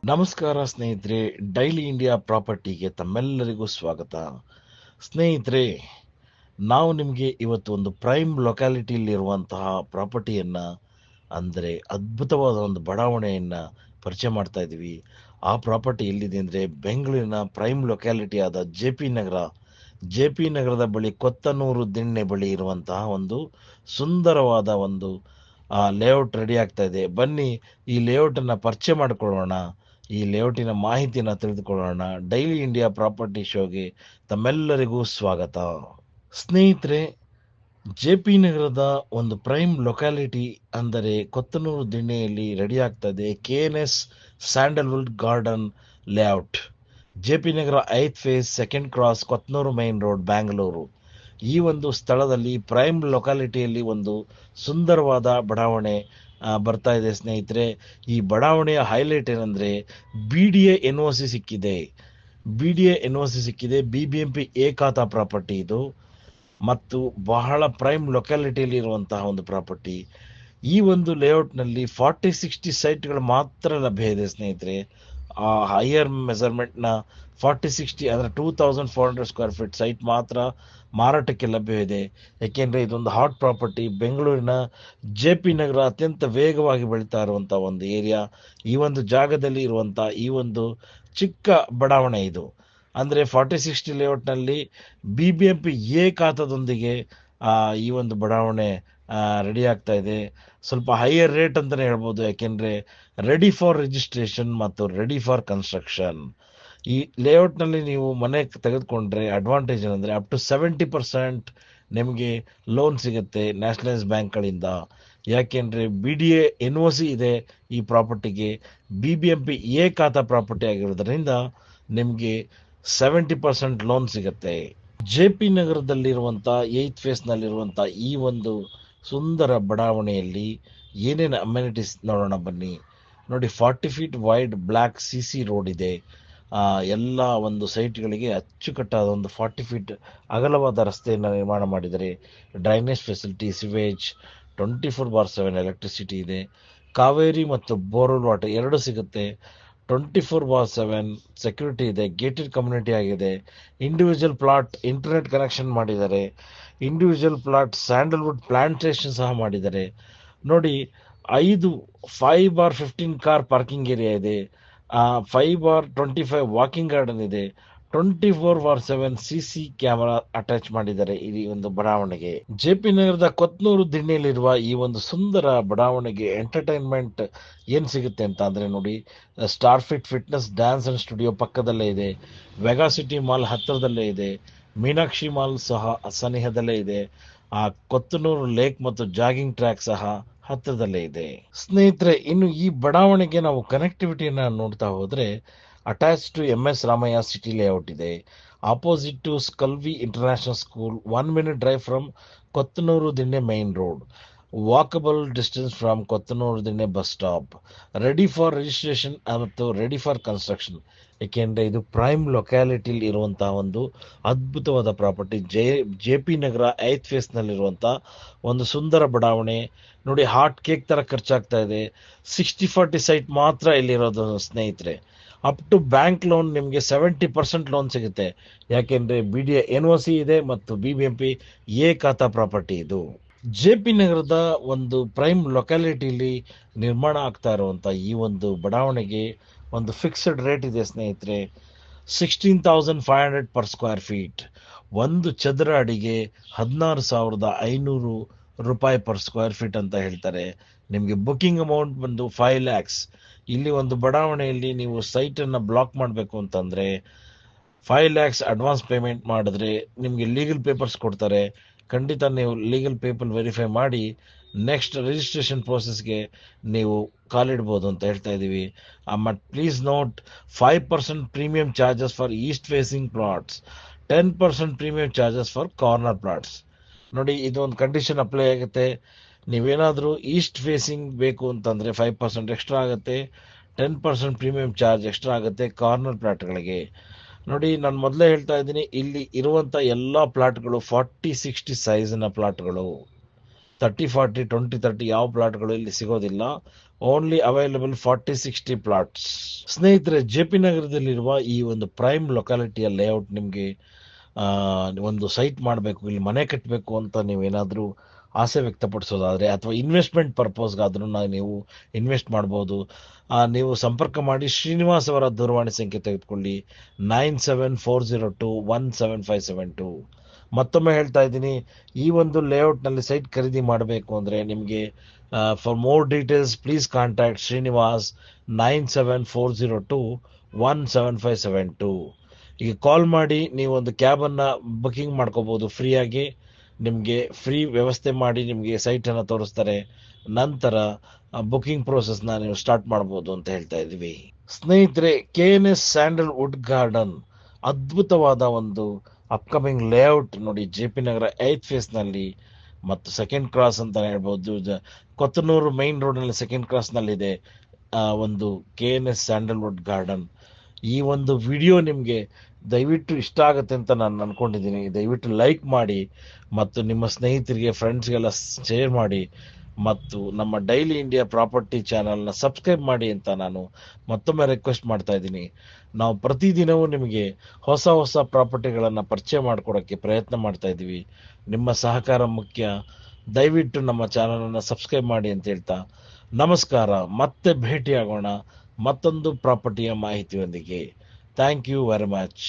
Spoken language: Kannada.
ನಮಸ್ಕಾರ ಸ್ನೇಹಿತರೆ, ಡೈಲಿ ಇಂಡಿಯಾ ಪ್ರಾಪರ್ಟಿಗೆ ತಮ್ಮೆಲ್ಲರಿಗೂ ಸ್ವಾಗತ. ಸ್ನೇಹಿತರೆ, ನಾವು ನಿಮಗೆ ಇವತ್ತು ಒಂದು ಪ್ರೈಮ್ ಲೊಕ್ಯಾಲಿಟಿಯಲ್ಲಿರುವಂತಹ ಪ್ರಾಪರ್ಟಿಯನ್ನು, ಅಂದರೆ ಅದ್ಭುತವಾದ ಒಂದು ಬಡಾವಣೆಯನ್ನು ಪರಿಚಯ ಮಾಡ್ತಾ ಇದ್ದೀವಿ. ಆ ಪ್ರಾಪರ್ಟಿ ಎಲ್ಲಿದೆ ಅಂದರೆ ಬೆಂಗಳೂರಿನ ಪ್ರೈಮ್ ಲೊಕ್ಯಾಲಿಟಿ ಆದ ಜೆ ಪಿ ನಗರದ ಬಳಿ ಕೊತ್ತನೂರು ದಿಣ್ಣೆ ಬಳಿ ಇರುವಂತಹ ಒಂದು ಸುಂದರವಾದ ಒಂದು ಲೇಔಟ್ ರೆಡಿ ಆಗ್ತಾ ಇದೆ. ಬನ್ನಿ ಈ ಲೇಔಟನ್ನು ಪರಿಚಯ ಮಾಡಿಕೊಳ್ಳೋಣ, ಈ ಲೇಔಟಿನ ಮಾಹಿತಿಯನ್ನು ತಿಳಿದುಕೊಳ್ಳೋಣ. ಡೈಲಿ ಇಂಡಿಯಾ ಪ್ರಾಪರ್ಟಿ ಶೋಗೆ ತಮ್ಮೆಲ್ಲರಿಗೂ ಸ್ವಾಗತ. ಸ್ನೇಹಿತರೆ, ಜೆ ಪಿ ನಗರದ ಒಂದು ಪ್ರೈಮ್ ಲೊಕ್ಯಾಲಿಟಿ ಅಂದರೆ ಕೊತ್ತನೂರು ದಿಣ್ಣೆಯಲ್ಲಿ ರೆಡಿ ಆಗ್ತಾ ಇದೆ KNS sandalwood garden layout. J P Nagar 8th phase, 2nd cross, Kothanur main road, Bangalore. ಈ ಒಂದು ಸ್ಥಳದಲ್ಲಿ ಪ್ರೈಮ್ ಲೊಕ್ಯಾಲಿಟಿಯಲ್ಲಿ ಒಂದು ಸುಂದರವಾದ ಬಡಾವಣೆ ಬರ್ತಾ ಇದೆ. ಸ್ನೇಹಿತರೆ, ಈ ಬಡಾವಣೆಯ ಹೈಲೈಟ್ ಏನಂದರೆ BDA NOC ಸಿಕ್ಕಿದೆ. BDA NOC ಸಿಕ್ಕಿದೆ. BBMP ಎ ಖಾತಾ ಪ್ರಾಪರ್ಟಿ ಇದು, ಮತ್ತು ಬಹಳ ಪ್ರೈಮ್ ಲೊಕ್ಯಾಲಿಟಿಯಲ್ಲಿ ಇರುವಂತಹ ಒಂದು ಪ್ರಾಪರ್ಟಿ. ಈ ಒಂದು ಲೇಔಟ್ನಲ್ಲಿ 40-60 ಸೈಟ್ಗಳು ಮಾತ್ರ ಲಭ್ಯ ಇದೆ ಸ್ನೇಹಿತರೆ. ಆ ಹೈಯರ್ ಮೆಜರ್ಮೆಂಟ್ನ 40-60 ಅಂದರೆ 2400 ಸ್ಕ್ವೇರ್ ಫೀಟ್ ಸೈಟ್ ಮಾತ್ರ ಮಾರಾಟಕ್ಕೆ ಲಭ್ಯವಿದೆ. ಏಕೆಂದರೆ ಇದೊಂದು ಹಾಟ್ ಪ್ರಾಪರ್ಟಿ. ಬೆಂಗಳೂರಿನ JP ನಗರ ಅತ್ಯಂತ ವೇಗವಾಗಿ ಬೆಳೀತಾ ಇರುವಂಥ ಒಂದು ಏರಿಯಾ. ಈ ಒಂದು ಜಾಗದಲ್ಲಿ ಇರುವಂಥ ಈ ಒಂದು ಚಿಕ್ಕ ಬಡಾವಣೆ ಇದು, ಅಂದರೆ 40-60 ಲೇಔಟ್ನಲ್ಲಿ BBMP ಎ ಖಾತಾದೊಂದಿಗೆ ಈ ಒಂದು ಬಡಾವಣೆ ರೆಡಿ ಆಗ್ತಾ ಇದೆ. ಸ್ವಲ್ಪ ಹೈಯರ್ ರೇಟ್ ಅಂತಲೇ ಹೇಳ್ಬೋದು, ಯಾಕೆಂದರೆ ರೆಡಿ ಫಾರ್ ರಿಜಿಸ್ಟ್ರೇಷನ್ ಮತ್ತು ರೆಡಿ ಫಾರ್ ಕನ್ಸ್ಟ್ರಕ್ಷನ್. ಈ ಲೇಔಟ್ನಲ್ಲಿ ನೀವು ಮನೆ ತೆಗೆದುಕೊಂಡ್ರೆ ಅಡ್ವಾಂಟೇಜ್ ಏನಂದರೆ ಅಪ್ ಟು 70% ನಿಮಗೆ ಲೋನ್ ಸಿಗುತ್ತೆ ನ್ಯಾಷನಲೈಸ್ ಬ್ಯಾಂಕ್ಗಳಿಂದ. ಯಾಕೆಂದರೆ BDA NOC ಇದೆ ಈ ಪ್ರಾಪರ್ಟಿಗೆ. BBMP ಎ ಖಾತಾ ಪ್ರಾಪರ್ಟಿ ಆಗಿರೋದ್ರಿಂದ ನಿಮಗೆ 70% ಲೋನ್ ಸಿಗುತ್ತೆ. JP ನಗರದಲ್ಲಿರುವಂಥ 8th ಫೇಸ್ನಲ್ಲಿರುವಂಥ ಈ ಒಂದು ಸುಂದರ ಬಡಾವಣೆಯಲ್ಲಿ ಏನೇನು ಅಮ್ಯುನಿಟೀಸ್ ನೋಡೋಣ ಬನ್ನಿ. ನೋಡಿ, 40 feet wide black CC road ಇದೆ. ಎಲ್ಲ ಒಂದು ಸೈಟ್ಗಳಿಗೆ ಅಚ್ಚುಕಟ್ಟಾದ ಒಂದು 40 ಫೀಟ್ ಅಗಲವಾದ ರಸ್ತೆಯನ್ನು ನಿರ್ಮಾಣ ಮಾಡಿದರೆ, ಡ್ರೈನೇಜ್ ಫೆಸಿಲಿಟಿ, ಸಿವೇಜ್, 24/7 ಎಲೆಕ್ಟ್ರಿಸಿಟಿ ಇದೆ. ಕಾವೇರಿ ಮತ್ತು ಬೋರ್ವೆಲ್ ವಾಟರ್ ಎರಡು ಸಿಗುತ್ತೆ. 24/7 ಸೆಕ್ಯೂರಿಟಿ ಇದೆ. ಗೇಟೆಡ್ ಕಮ್ಯುನಿಟಿ ಆಗಿದೆ. ಇಂಡಿವಿಜುವಲ್ ಪ್ಲಾಟ್ ಇಂಟರ್ನೆಟ್ ಕನೆಕ್ಷನ್ ಮಾಡಿದ್ದಾರೆ. ಇಂಡಿವಿಜುವಲ್ ಪ್ಲಾಟ್ ಸ್ಯಾಂಡಲ್ವುಡ್ ಪ್ಲಾಂಟೇಶನ್ ಸಹ ಮಾಡಿದ್ದಾರೆ. ನೋಡಿ, 5/15 ಕಾರ್ ಪಾರ್ಕಿಂಗ್ ಏರಿಯಾ ಇದೆ. 5/25 ವಾಕಿಂಗ್ ಗಾರ್ಡನ್ ಇದೆ. 24/7 CC ಕ್ಯಾಮೆರಾ ಅಟ್ಯಾಚ್ ಮಾಡಿದ್ದಾರೆ ಈ ಒಂದು ಬಡಾವಣೆಗೆ. JP ನಗರದ ಕೊತ್ನೂರು ದಿಣ್ಣೆಯಲ್ಲಿರುವ ಈ ಒಂದು ಸುಂದರ ಬಡಾವಣೆಗೆ ಎಂಟರ್ಟೈನ್ಮೆಂಟ್ ಏನು ಸಿಗುತ್ತೆ ಅಂತ ಅಂದರೆ ನೋಡಿ, star fitness dance and studio ಪಕ್ಕದಲ್ಲೇ ಇದೆ. ವೆಗಾ ಸಿಟಿ ಮಾಲ್ ಹತ್ತಿರದಲ್ಲೇ ಇದೆ. ಮೀನಾಕ್ಷಿ ಮಾಲ್ ಸಹ ಸನಿಹದಲ್ಲೇ ಇದೆ. ಕೊತ್ತನೂರು ಲೇಕ್ ಮತ್ತು ಜಾಗಿಂಗ್ ಟ್ರ್ಯಾಕ್ ಸಹ ಹತ್ತಿರದಲ್ಲೇ ಇದೆ. ಸ್ನೇಹಿತರೆ, ಇನ್ನು ಈ ಬಡಾವಣೆಗೆ ನಾವು ಕನೆಕ್ಟಿವಿಟಿಯನ್ನು ನೋಡ್ತಾ ಹೋದರೆ, attach to MS Ramaiah city layout ಇದೆ. ಆಪೋಸಿಟ್ ಟು ಸ್ಕಲ್ವಿ international school, 1 minute drive from Kothanur Dinne main road, walkable distance from Kothanur Dinne bus stop. Ready for registration ಮತ್ತು ರೆಡಿ ಫಾರ್ ಕನ್ಸ್ಟ್ರಕ್ಷನ್. ಏಕೆಂದರೆ ಇದು ಪ್ರೈಮ್ ಲೊಕ್ಯಾಲಿಟಿಲಿ ಇರುವಂತಹ ಒಂದು ಅದ್ಭುತವಾದ ಪ್ರಾಪರ್ಟಿ. JP ನಗರ 8th ಫೇಸ್ನಲ್ಲಿರುವಂಥ ಒಂದು ಸುಂದರ ಬಡಾವಣೆ. ನೋಡಿ, ಹಾಟ್ ಕೇಕ್ ಥರ ಖರ್ಚಾಗ್ತಾ ಇದೆ. 60-40 ಸೈಟ್ ಮಾತ್ರ ಇಲ್ಲಿರೋದು ಸ್ನೇಹಿತರೆ. ಅಪ್ ಟು ಬ್ಯಾಂಕ್ ಲೋನ್ ನಿಮಗೆ 70% ಲೋನ್ ಸಿಗುತ್ತೆ. ಯಾಕೆಂದರೆ BDA NOC ಇದೆ ಮತ್ತು BBMP ಎ ಖಾತಾ ಪ್ರಾಪರ್ಟಿ ಇದು. JP ನಗರದ ಒಂದು ಪ್ರೈಮ್ ಲೊಕ್ಯಾಲಿಟಿಲಿ ನಿರ್ಮಾಣ ಆಗ್ತಾ ಇರುವಂಥ ಈ ಒಂದು ಬಡಾವಣೆಗೆ ಒಂದು ಫಿಕ್ಸ್ಡ್ ರೇಟ್ ಇದೆ ಸ್ನೇಹಿತರೆ. 16,500 ಪರ್ ಸ್ಕ್ವೇರ್ ಫೀಟ್. ಒಂದು ಚದರ ಅಡಿಗೆ 16,500 ರೂಪಾಯಿ ಪರ್ ಸ್ಕ್ವೇರ್ ಫೀಟ್ ಅಂತ ಹೇಳ್ತಾರೆ. ನಿಮಗೆ ಬುಕಿಂಗ್ ಅಮೌಂಟ್ ಬಂದು 5 lakhs. ಇಲ್ಲಿ ಒಂದು ಬಡಾವಣೆಯಲ್ಲಿ ನೀವು ಸೈಟನ್ನು ಬ್ಲಾಕ್ ಮಾಡಬೇಕು ಅಂತಂದರೆ 5 lakhs ಅಡ್ವಾನ್ಸ್ ಪೇಮೆಂಟ್ ಮಾಡಿದ್ರೆ ನಿಮಗೆ ಲೀಗಲ್ ಪೇಪರ್ಸ್ ಕೊಡ್ತಾರೆ. ಖಂಡಿತ ನೀವು ಲೀಗಲ್ ಪೇಪರ್ ವೆರಿಫೈ ಮಾಡಿ ನೆಕ್ಸ್ಟ್ ರಿಜಿಸ್ಟ್ರೇಷನ್ ಪ್ರೋಸೆಸ್ಗೆ ನೀವು ಕಾಲಿಡ್ಬೋದು ಅಂತ ಹೇಳ್ತಾ ಇದ್ದೀವಿ. But please note, 5% premium charges for East facing plots, 10% premium charges for corner plots. ನೋಡಿ, ಇದೊಂದು ಕಂಡೀಷನ್ ಅಪ್ಲೈ ಆಗುತ್ತೆ. ನೀವೇನಾದರೂ ಈಸ್ಟ್ ಫೇಸಿಂಗ್ ಬೇಕು ಅಂತಂದರೆ 5% ಎಕ್ಸ್ಟ್ರಾ ಆಗುತ್ತೆ. 10% ಪ್ರೀಮಿಯಂ ಚಾರ್ಜ್ ಎಕ್ಸ್ಟ್ರಾ ಆಗುತ್ತೆ ಕಾರ್ನರ್ ಪ್ಲಾಟ್ಗಳಿಗೆ. ನೋಡಿ, ನಾನು ಮೊದಲೇ ಹೇಳ್ತಾ ಇದ್ದೀನಿ, ಇಲ್ಲಿ ಇರುವಂಥ ಎಲ್ಲ ಪ್ಲಾಟ್ಗಳು 40-60 ಸೈಜಿನ ಪ್ಲಾಟ್ಗಳು. 30-40 20-30 ಯಾವ ಪ್ಲಾಟ್ಗಳು ಇಲ್ಲಿ ಸಿಗೋದಿಲ್ಲ. Only available 40-60 plots. ಸ್ನೇಹಿತರೆ, ಜೆ ಪಿ ನಗರದಲ್ಲಿರುವ ಈ ಒಂದು ಪ್ರೈಮ್ ಲೊಕ್ಯಾಲಿಟಿಯ ಲೇಔಟ್ ನಿಮಗೆ ಒಂದು ಸೈಟ್ ಮಾಡಬೇಕು, ಇಲ್ಲಿ ಮನೆ ಕಟ್ಟಬೇಕು ಅಂತ ನೀವೇನಾದರೂ ಆಸೆ ವ್ಯಕ್ತಪಡಿಸೋದಾದರೆ ಅಥವಾ ಇನ್ವೆಸ್ಟ್ಮೆಂಟ್ ಪರ್ಪಸ್ಗಾದ್ರೂ ನೀವು ಇನ್ವೆಸ್ಟ್ ಮಾಡ್ಬೋದು. ನೀವು ಸಂಪರ್ಕ ಮಾಡಿ. ಶ್ರೀನಿವಾಸ್ ಅವರ ದೂರವಾಣಿ ಸಂಖ್ಯೆ ತೆಗೆದುಕೊಳ್ಳಿ, 9740217572. ಮತ್ತೊಮ್ಮೆ ಹೇಳ್ತಾ ಇದ್ದೀನಿ, ಈ ಒಂದು ಲೇಔಟ್ನಲ್ಲಿ ಸೈಟ್ ಖರೀದಿ ಮಾಡಬೇಕು ಅಂದರೆ ನಿಮಗೆ for more details please contact Srinivas 9740217572. ಈಗ ಕಾಲ್ ಮಾಡಿ ನೀವು ಒಂದು ಕ್ಯಾಬನ್ನು ಬುಕಿಂಗ್ ಮಾಡ್ಕೋಬೋದು ಫ್ರೀಯಾಗಿ. ನಿಮಗೆ ಫ್ರೀ ವ್ಯವಸ್ಥೆ ಮಾಡಿ ನಿಮಗೆ ಸೈಟನ್ನು ತೋರಿಸ್ತಾರೆ. ನಂತರ ಬುಕಿಂಗ್ ಪ್ರೋಸೆಸ್ನ ನೀವು ಸ್ಟಾರ್ಟ್ ಮಾಡ್ಬೋದು ಅಂತ ಹೇಳ್ತಾ ಇದ್ದೀವಿ. ಸ್ನೇಹಿತರೆ, KNS ಸ್ಯಾಂಡಲ್ವುಡ್ ಗಾರ್ಡನ್ ಅದ್ಭುತವಾದ ಒಂದು ಅಪ್ಕಮಿಂಗ್ ಲೇಔಟ್ ನೋಡಿ. ಜೆ ಪಿ ನಗರ 8th ಫೇಸ್ನಲ್ಲಿ ಮತ್ತು ಸೆಕೆಂಡ್ ಕ್ರಾಸ್ ಅಂತ ಹೇಳ್ಬೋದು. ಕೊತ್ತನೂರು ಮೈನ್ ರೋಡ್ನಲ್ಲಿ ಸೆಕೆಂಡ್ ಕ್ರಾಸ್ನಲ್ಲಿದೆ ಒಂದು KNS ಸ್ಯಾಂಡಲ್ವುಡ್ ಗಾರ್ಡನ್. ಈ ಒಂದು ವಿಡಿಯೋ ನಿಮಗೆ ದಯವಿಟ್ಟು ಇಷ್ಟ ಆಗುತ್ತೆ ಅಂತ ನಾನು ಅಂದ್ಕೊಂಡಿದ್ದೀನಿ. ದಯವಿಟ್ಟು ಲೈಕ್ ಮಾಡಿ ಮತ್ತು ನಿಮ್ಮ ಸ್ನೇಹಿತರಿಗೆ, ಫ್ರೆಂಡ್ಸ್ಗೆಲ್ಲ ಶೇರ್ ಮಾಡಿ ಮತ್ತು ನಮ್ಮ ಡೈಲಿ ಇಂಡಿಯಾ ಪ್ರಾಪರ್ಟಿ ಚಾನಲ್ನ ಸಬ್ಸ್ಕ್ರೈಬ್ ಮಾಡಿ ಅಂತ ನಾನು ಮತ್ತೊಮ್ಮೆ ರಿಕ್ವೆಸ್ಟ್ ಮಾಡ್ತಾ ಇದ್ದೀನಿ. ನಾವು ಪ್ರತಿದಿನವೂ ನಿಮಗೆ ಹೊಸ ಹೊಸ ಪ್ರಾಪರ್ಟಿಗಳನ್ನು ಪರಿಚಯ ಮಾಡಿಕೊಡೋಕ್ಕೆ ಪ್ರಯತ್ನ ಮಾಡ್ತಾ ಇದ್ದೀವಿ. ನಿಮ್ಮ ಸಹಕಾರ ಮುಖ್ಯ. ದಯವಿಟ್ಟು ನಮ್ಮ ಚಾನಲನ್ನು ಸಬ್ಸ್ಕ್ರೈಬ್ ಮಾಡಿ ಅಂತ ಹೇಳ್ತಾ ನಮಸ್ಕಾರ. ಮತ್ತೆ ಭೇಟಿಯಾಗೋಣ ಮತ್ತೊಂದು ಪ್ರಾಪರ್ಟಿಯ ಮಾಹಿತಿಯೊಂದಿಗೆ. Thank you very much.